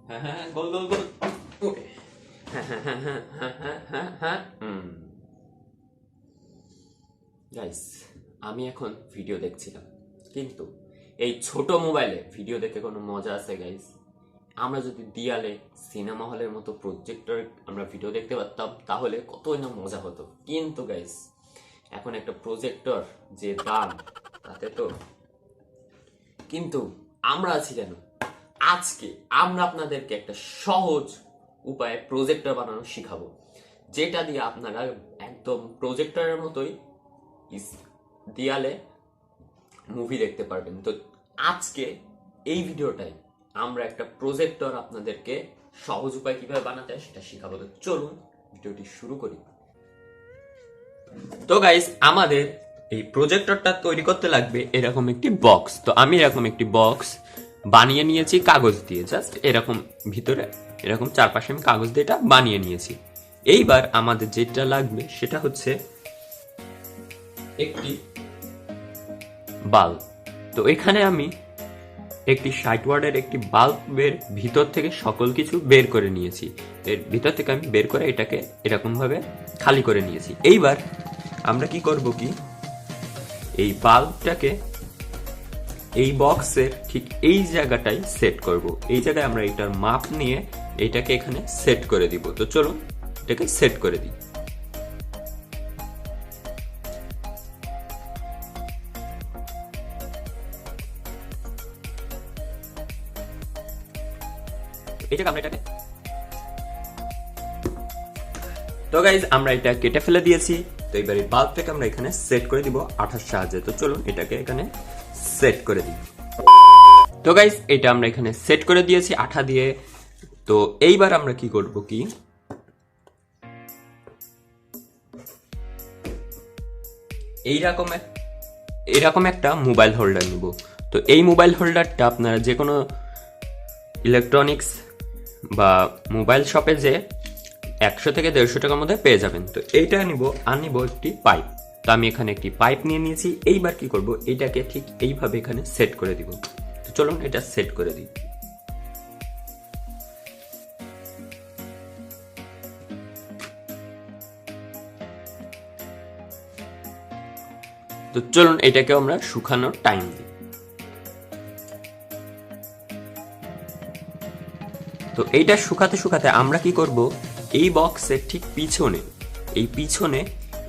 হ্যাঁ হ্যাঁ হ্যাঁ, গোল গোল গোল। ওকে। হ্যাঁ হ্যাঁ হ্যাঁ হ্যাঁ হ্যাঁ হ্যাঁ হ্যাঁ হ্যাঁ গাইস, আমি এখন ভিডিও দেখছিলাম, কিন্তু এই ছোট মোবাইলে ভিডিও দেখে কোনো মজা আছে গাইস? আমরা যদি দিয়ালে সিনেমা হলের মতো প্রজেক্টর আমরা ভিডিও দেখতে পারতাম তাহলে কতই না মজা হতো। কিন্তু গাইস, এখন একটা প্রজেক্টর যে দাম, তাতে তো। কিন্তু আমরা আছি কেন? আজকে আমরা আপনাদেরকে একটা সহজ উপায়ে প্রজেক্টর বানানো শিখাবো, যেটা দিয়ে আপনারা একদম প্রজেক্টরের মতোই দেয়ালে মুভি দেখতে পারবেন। তো আজকে এই ভিডিওটায় আমরা একটা প্রজেক্টর আপনাদেরকে সহজ উপায় কিভাবে বানাতে হয় সেটা শিখাবো। তো চলুন ভিডিওটি শুরু করি। তো গাইস, আমাদের এই প্রজেক্টরটা তৈরি করতে লাগবে এরকম একটি বক্স। তো আমি এরকম একটি বক্স বানিয়ে নিয়েছি কাগজ দিয়ে, জাস্ট এরকম ভিতরে এরকম চারপাশে আমি কাগজ দিয়ে এটা বানিয়ে নিয়েছি। এইবার আমাদের যেটা লাগবে সেটা হচ্ছে একটি বাল্ব। তো এখানে আমি একটি 60 ওয়াটের একটি বাল্বের ভিতর থেকে সকল কিছু বের করে নিয়েছি। এর ভিতর থেকে আমি বের করে এটাকে এরকম ভাবে খালি করে নিয়েছি। এইবার আমরা কি করব কি, এই বাল্বটাকে এই বক্সের ঠিক এই জায়গাটায় সেট করব। এই জায়গায় আমরা এটার মাপ নিয়ে এটাকে এখানে সেট করে দিব। তো চলুন এটাকে সেট করে দিই। এই জায়গায় আমরা এটাকে, তো গাইজ আমরা এটা কেটে ফেলে দিয়েছি। তো এবার এই বাল্বটাকে আমরা এখানে সেট করে দিব আঠার সাহায্যে। তো চলুন এটাকে এখানে সেট করে দিই। তো গাইজ এটা আমরা এখানে সেট করে দিয়েছি আঠা দিয়ে। তো এইবার আমরা কি করব কি, এইরকম একটা মোবাইল হোল্ডার নিব। তো এই মোবাইল হোল্ডারটা আপনারা যে কোনো ইলেকট্রনিক্স বা মোবাইল শপে যে 100 থেকে 150 টাকার মধ্যে পেয়ে যাবেন। তো এইটা নিব আর নিব একটি পাইপ। তো আমি এখানে একটি পাইপ নিয়ে নিয়েছি। এইবার কি করব, এইটাকে ঠিক এইভাবে এখানে সেট করে দিব। তো চলুন এটা সেট করে দিই। তো চলুন এটাকে আমরা শুকানোর টাইম দিই। তো এইটা শুকাতে শুকাতে আমরা কি করব, এই বক্সের ঠিক পিছনে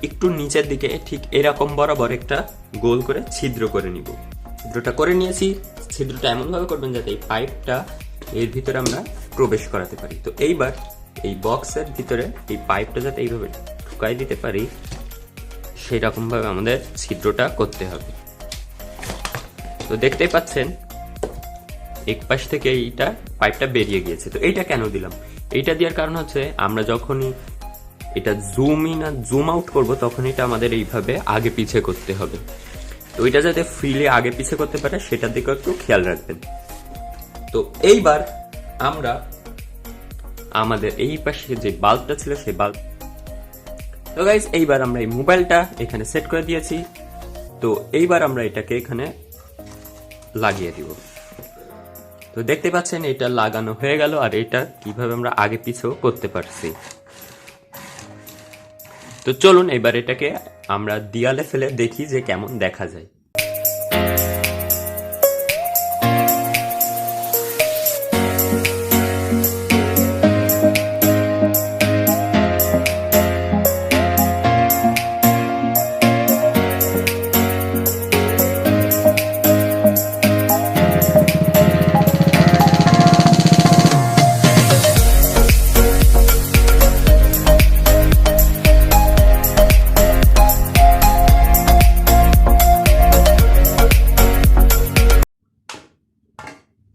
একটু নিচের দিকে ঠিক এরকম বরাবর একটা গোল করে ছিদ্র করে নিব। ছিদ্রটা করে নিয়েছি। ছিদ্রটা এমন ভাবে করবেন যাতে এই পাইপটা এর ভিতরে আমরা প্রবেশ করাতে পারি। তো এইবার এই বক্সের ভিতরে এই পাইপটা যাতে এইভাবে ঢুকাই দিতে পারি, সেরকম ভাবে আমাদের ছিদ্রটা করতে হবে। তো দেখতেই পাচ্ছেন এক পাশ থেকে এইটা পাইপটা বেরিয়ে গিয়েছে। তো এইটা কেন দিলাম, এইটা দেওয়ার কারণ হচ্ছে আমরা যখনই এটা জুম ইন আর জুম আউট করবো তখন এটা আমাদের এইভাবে আগে পিছে করতে হবে। তো এটা যাতে ফ্রিলি আগে পিছে করতে পারে সেটার দিকে একটু খেয়াল রাখবেন। তো এইবার আমরা আমাদের এই পাশে যে বাল্বটা ছিল সেই বাল্ব, তো গাইস এইবার আমরা এই মোবাইলটা এখানে সেট করে দিয়েছি। তো এইবার আমরা এটাকে এখানে লাগিয়ে দিব। তো দেখতে পাচ্ছেন এটা লাগানো হয়ে গেল, আর এটা কিভাবে আমরা আগে পিছেও করতে পারছি। তো চলুন এবার এটাকে আমরা দেয়ালে ফেলে দেখি যে কেমন দেখা যায়।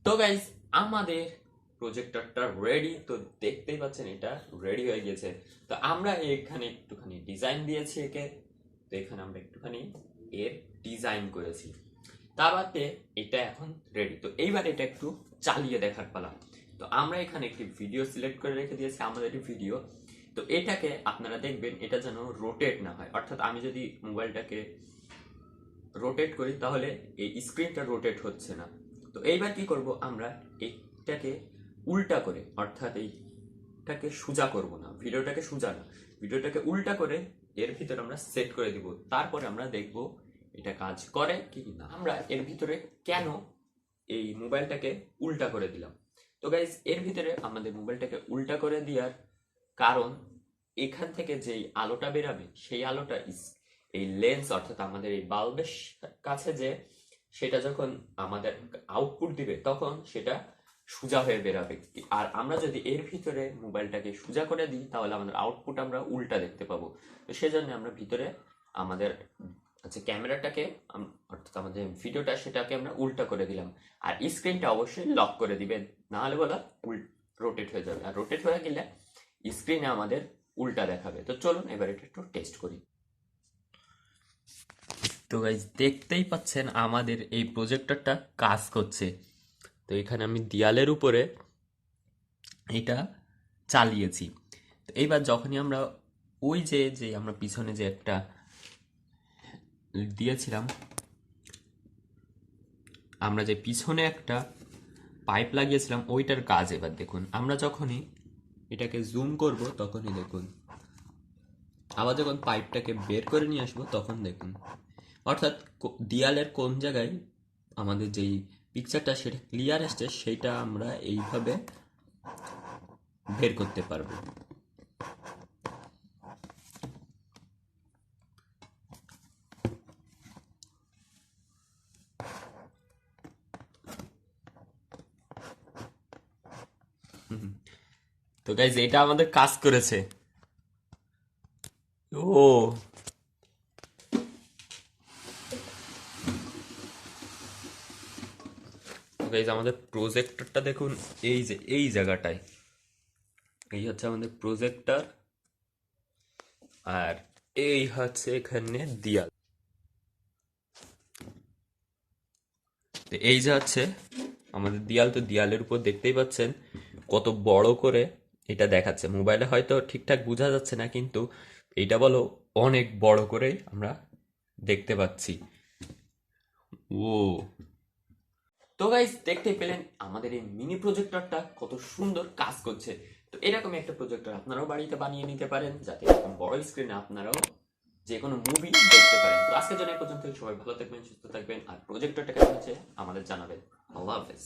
তো গাইস, আমাদের প্রজেক্টরটা রেডি। তো দেখতেই পাচ্ছেন এটা রেডি হয়ে গেছে। তো আমরা এখানে একটুখানি ডিজাইন দিয়েছি একে। তো এখানে আমরা একটুখানি এর ডিজাইন করেছি, তার বাদে এটা এখন রেডি। তো এইবার এটা একটু চালিয়ে দেখার পালা। তো আমরা এখানে একটি ভিডিও সিলেক্ট করে রেখে দিয়েছি, আমাদের একটি ভিডিও। তো এটাকে আপনারা দেখবেন এটা যেন রোটেট না হয়, অর্থাৎ আমি যদি মোবাইলটাকে রোটেট করি তাহলে এই স্ক্রিনটা রোটেট হচ্ছে না। তো এইবার কি করব, আমরা এইটাকে উল্টা করে, অর্থাৎ এইটাকে সোজা করব না, ভিডিওটাকে সোজা না, ভিডিওটাকে উল্টা করে এর ভিতরে আমরা সেট করে দিব। তারপরে আমরা দেখব এটা কাজ করে কি না। আমরা এর ভিতরে কেন এই মোবাইলটাকে উল্টা করে দিলাম? তো গাইজ, এর ভিতরে আমাদের মোবাইলটাকে উল্টা করে দেওয়ার কারণ, এখান থেকে যেই আলোটা বেরাবে সেই আলোটা এই লেন্স অর্থাৎ আমাদের এই বাল্বের কাছে যে সেটা যখন আমাদের আউটপুট দিবে তখন সেটা সোজা হয়ে বেরাবে। আর আমরা যদি এর ভিতরে মোবাইলটাকে সোজা করে দিই তাহলে আমাদের আউটপুট আমরা উল্টা দেখতে পাবো। তো সেজন্য আমরা ভিতরে আমাদের ক্যামেরাটাকে অর্থাৎ আমাদের ভিডিওটা সেটাকে আমরা উল্টা করে দিলাম। আর স্ক্রিনটা অবশ্যই লক করে দিবেন, না হলে বলা রোটেট হয়ে যাবে, আর রোটেট হয়ে গেলে স্ক্রিনে আমাদের উল্টা দেখাবে। তো চলুন এবার এটা একটু টেস্ট করি। তো গাইজ, দেখতেই পাচ্ছেন আমাদের এই প্রজেক্টরটা কাজ করছে। তো এখানে আমি দেয়ালের উপরে এটা চালিয়েছি। তো এইবার যখনই আমরা ওই যে আমরা পিছনে যে একটা দিয়েছিলাম, আমরা যে পিছনে একটা পাইপ লাগিয়েছিলাম ওইটার কাজ এবার দেখুন। আমরা যখনই এটাকে জুম করব তখনই দেখুন, আবার যখন পাইপটাকে বের করে নিয়ে আসবো তখন দেখুন, অর্থাৎ দেয়ালের কোন জায়গায় আমাদের যেই পিকচারটা সেটা ক্লিয়ার আসছে সেইটা আমরা এইভাবে বের করতে পারবো। তো গাইজ, এটা আমাদের কাজ করেছে। ও গাইজ, আমাদের প্রজেক্টরটা দেখুন, এই যে এই জায়গাটায় এই হচ্ছে আমাদের প্রজেক্টর, আর এই হচ্ছে এখানে দেয়াল। তো এই যে হচ্ছে আমাদের দেয়াল। তো দেয়ালের উপর দেখতেই পাচ্ছেন কত বড় করে এটা দেখাচ্ছে। মোবাইলে হয়তো ঠিকঠাক বোঝা যাচ্ছে না, কিন্তু এটা বলো অনেক বড় করে আমরা দেখতে পাচ্ছি। ও তো গাইস, দেখতেই পেলেন আমাদের এই মিনি প্রজেক্টরটা কত সুন্দর কাজ করছে। তো এরকমই একটা প্রজেক্টর আপনারাও বাড়িতে বানিয়ে নিতে পারেন, যাতে এরকম বড় স্ক্রিনে আপনারাও যে কোনো মুভি দেখতে পারেন। তো আজকের জন্য এই পর্যন্ত। সবাই ভালো থাকবেন, সুস্থ থাকবেন, আর প্রজেক্টরটা কেমন হচ্ছে আমাদের জানাবেন। আল্লাহ হাফেজ।